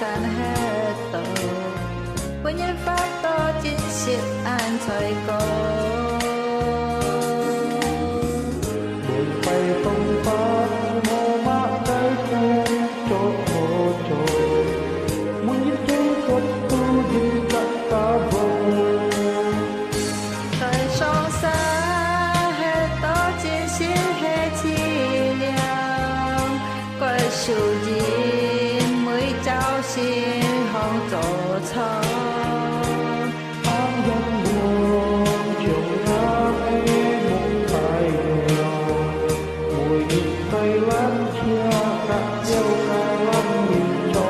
散hết tổ với nhân pháp to chính siết an thời cô đường bay phong phát mô mã cái khu chốt hồ trồi muốn nhìn chung cốt tu nhìn cắt ta bờ thời song xa hết to chính siết hết chi liang quay sưu gì mới trao xin hồng tổ thơ áng dân buồn chiều nắng ấy mong tài nghèo mùi nhịp tay lắm chia cắt gieo ca lắm nhìn cho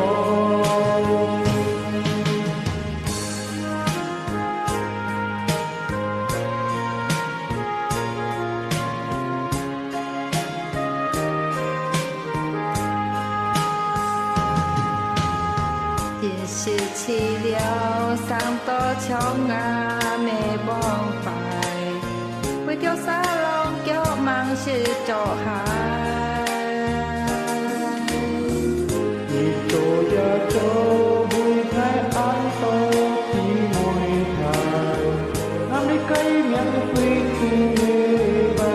tiền sự chi liao sang to trong ngà mẹ bong phải với tiêu xa lòng kéo mang sự trọ hai vì chỗ gia châu vui thái an to khi môi thải ngắm đi cây miệng quy kỳ bà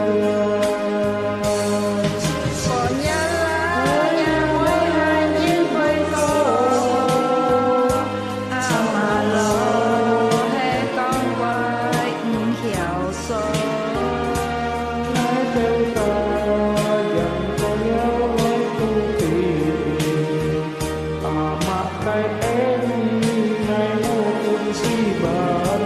có nhà lá nhà mỗi hai nhiên với cô à mà lo hay con quay hiểu số hãy theo ta dặn có nhau với tu kỳ mà cái em ngày một si bàn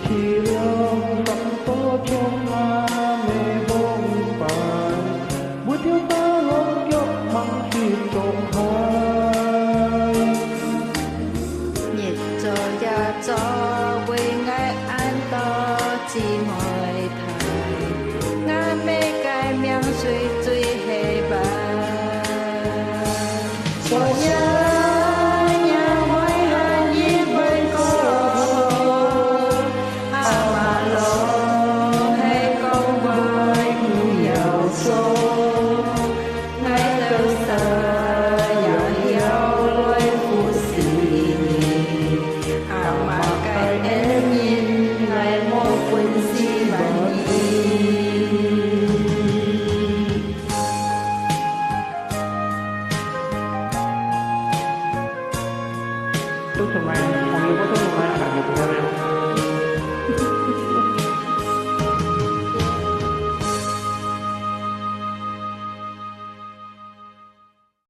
chi lương tận tố trong mê bông bài buổi thiếu ta lòng dốc măng khi trộm hai nhiệt cho gia cho quê ngay an to chỉ mọi thầy ngã mê cái miệng suy truy hệ bà cho nhà mỗi hai nhiên với cô à mà lo hay con quay nhiều số ngay từ xa nhà hiếu lối phụ sĩ à mà cái em nhìn ngày một quên gì bạn nhìn lúc hôm nay không có lúc hôm nay bạn được theo em